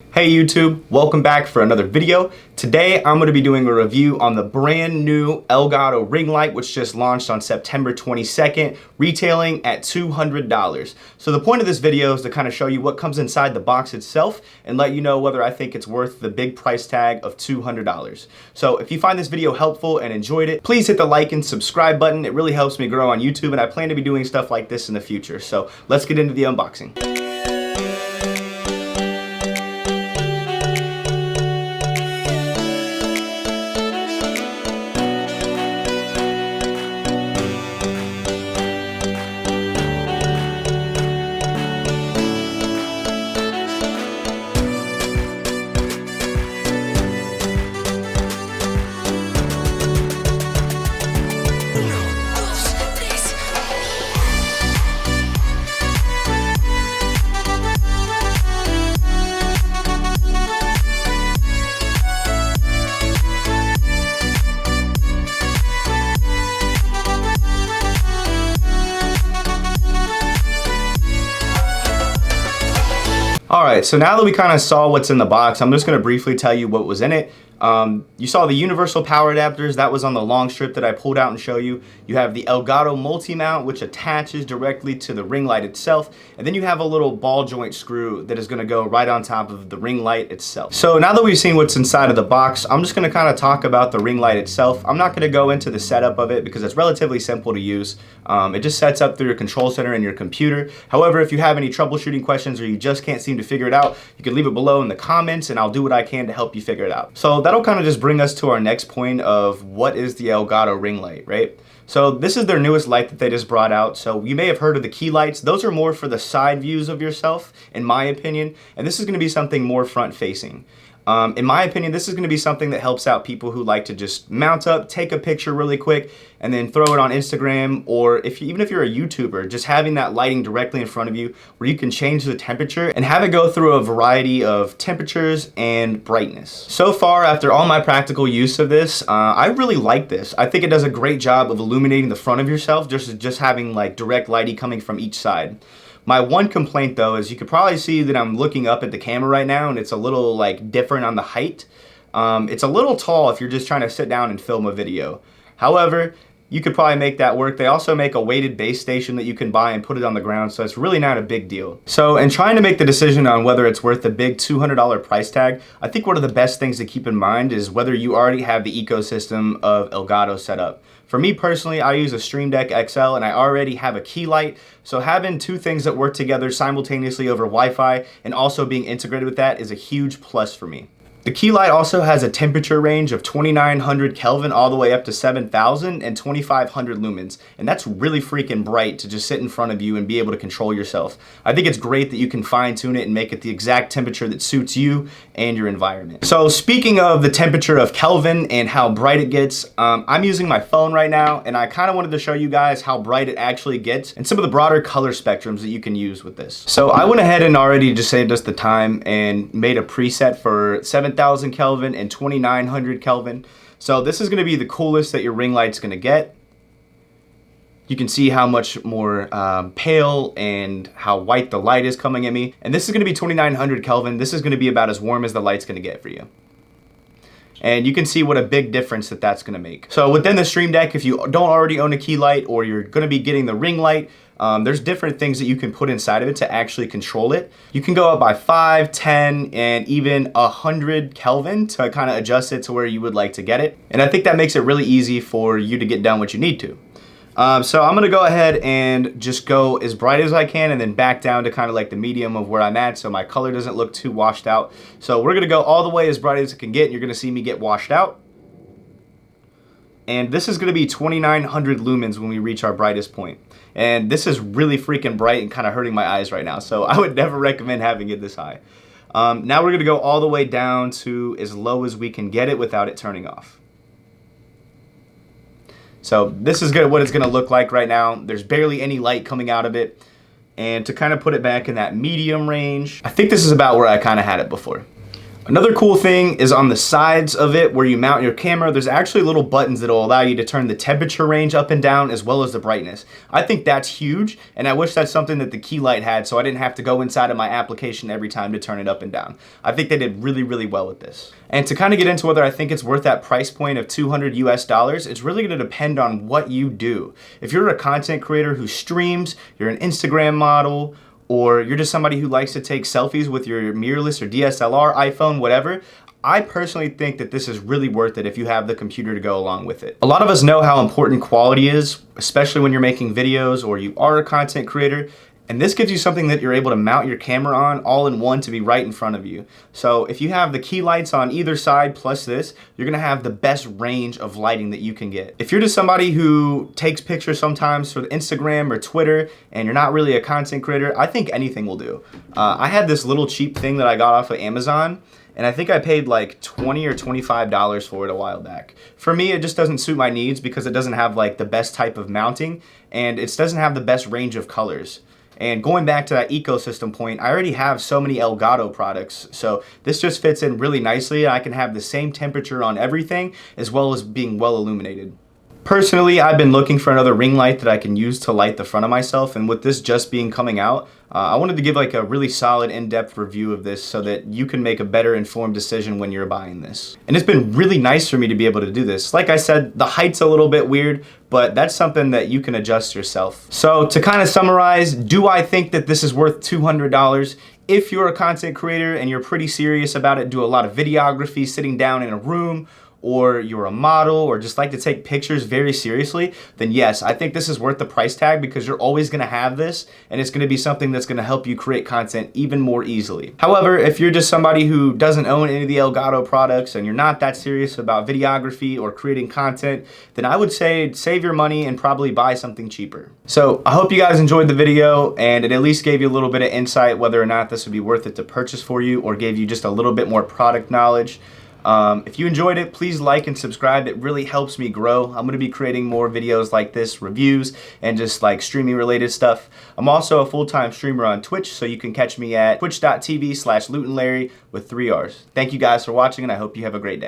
Hey YouTube, welcome back for another video. Today I'm going to be doing a review on the brand new Elgato Ring Light, which just launched on September 22nd, retailing at $200. So the point of this video is to kind of show you what comes inside the box itself and let you know whether I think it's worth the big price tag of $200. So if you find this video helpful and enjoyed it, please hit the like and subscribe button. It really helps me grow on YouTube, and I plan to be doing stuff like this in the future. So let's get into the unboxing. Alright, so now that we kind of saw what's in the box, I'm just going to briefly tell you what was in it. You saw the universal power adapters. That was on the long strip that I pulled out and show you. You have the Elgato multi-mount, which attaches directly to the ring light itself. And then you have a little ball joint screw that is going to go right on top of the ring light itself. So now that we've seen what's inside of the box, I'm just going to kind of talk about the ring light itself. I'm not going to go into the setup of it because it's relatively simple to use. It just sets up through your control center in your computer. However, if you have any troubleshooting questions or you just can't seem to figure it out, you can leave it below in the comments and I'll do what I can to help you figure it out. So that'll kind of just bring us to our next point of what is the Elgato Ring Light, right? So this is their newest light that they just brought out. So you may have heard of the key lights. Those are more for the side views of yourself, in my opinion. And this is going to be something more front facing. In my opinion, this is going to be something that helps out people who like to just mount up, take a picture really quick, and then throw it on Instagram, or even if you're a YouTuber, just having that lighting directly in front of you where you can change the temperature and have it go through a variety of temperatures and brightness. So far, after all my practical use of this, I really like this. I think it does a great job of illuminating the front of yourself, just having like direct lighting coming from each side. My one complaint though is you could probably see that I'm looking up at the camera right now and it's a little like different on the height. It's a little tall if you're just trying to sit down and film a video. However, you could probably make that work. They also make a weighted base station that you can buy and put it on the ground, so it's really not a big deal. So in trying to make the decision on whether it's worth the big $200 price tag, I think one of the best things to keep in mind is whether you already have the ecosystem of Elgato set up. For me personally, I use a Stream Deck XL and I already have a key light, so having two things that work together simultaneously over Wi-Fi and also being integrated with that is a huge plus for me. The key light also has a temperature range of 2900 Kelvin all the way up to 7000 and 2500 lumens. And that's really freaking bright to just sit in front of you and be able to control yourself. I think it's great that you can fine tune it and make it the exact temperature that suits you and your environment. So speaking of the temperature of Kelvin and how bright it gets, I'm using my phone right now and I kind of wanted to show you guys how bright it actually gets and some of the broader color spectrums that you can use with this. So I went ahead and already just saved us the time and made a preset for 7000 Kelvin and 2900 Kelvin. So this is going to be the coolest that your ring light's going to get. You can see how much more pale and how white the light is coming at me. And this is going to be 2900 Kelvin. This is going to be about as warm as the light's going to get for you. And you can see what a big difference that's going to make. So within the Stream Deck, if you don't already own a key light or you're going to be getting the ring light, there's different things that you can put inside of it to actually control it. You can go up by 5, 10, and even 100 Kelvin to kind of adjust it to where you would like to get it. And I think that makes it really easy for you to get done what you need to. So I'm gonna go ahead and just go as bright as I can and then back down to kind of like the medium of where I'm at so my color doesn't look too washed out. So we're gonna go all the way as bright as it can get and you're gonna see me get washed out. And this is gonna be 2900 lumens when we reach our brightest point. And this is really freaking bright and kind of hurting my eyes right now. So I would never recommend having it this high. Now we're gonna go all the way down to as low as we can get it without it turning off. So this is what it's going to look like right now. There's barely any light coming out of it. And to kind of put it back in that medium range, I think this is about where I kind of had it before. Another cool thing is on the sides of it where you mount your camera, there's actually little buttons that will allow you to turn the temperature range up and down as well as the brightness. I think that's huge, and I wish that's something that the key light had so I didn't have to go inside of my application every time to turn it up and down. I think they did really, really well with this. And to kind of get into whether I think it's worth that price point of $200 US, it's really going to depend on what you do. If you're a content creator who streams, you're an Instagram model, or you're just somebody who likes to take selfies with your mirrorless or DSLR, iPhone, whatever, I personally think that this is really worth it if you have the computer to go along with it. A lot of us know how important quality is, especially when you're making videos or you are a content creator. And this gives you something that you're able to mount your camera on all in one to be right in front of you. So if you have the key lights on either side plus this, you're gonna have the best range of lighting that you can get. If you're just somebody who takes pictures sometimes for Instagram or Twitter and you're not really a content creator, I think anything will do. I had this little cheap thing that I got off of Amazon, and I think I paid like $20 or $25 for it a while back. For me, it just doesn't suit my needs because it doesn't have like the best type of mounting and it doesn't have the best range of colors. And going back to that ecosystem point, I already have so many Elgato products, so this just fits in really nicely. I can have the same temperature on everything as well as being well illuminated. Personally, I've been looking for another ring light that I can use to light the front of myself, and with this just being coming out, I wanted to give like a really solid in-depth review of this so that you can make a better informed decision when you're buying this. And it's been really nice for me to be able to do this. Like I said, the height's a little bit weird, but that's something that you can adjust yourself. So to kind of summarize, do I think that this is worth $200? If you're a content creator and you're pretty serious about it, do a lot of videography, sitting down in a room, or you're a model or just like to take pictures very seriously, then yes, I think this is worth the price tag because you're always gonna have this and it's gonna be something that's gonna help you create content even more easily. However, if you're just somebody who doesn't own any of the Elgato products and you're not that serious about videography or creating content, then I would say save your money and probably buy something cheaper. So I hope you guys enjoyed the video and it at least gave you a little bit of insight whether or not this would be worth it to purchase for you or gave you just a little bit more product knowledge. If you enjoyed it, please like and subscribe. It really helps me grow. I'm going to be creating more videos like this, reviews, and just like streaming related stuff. I'm also a full-time streamer on Twitch, so you can catch me at twitch.tv/LootinLarry with 3 R's. Thank you guys for watching, and I hope you have a great day.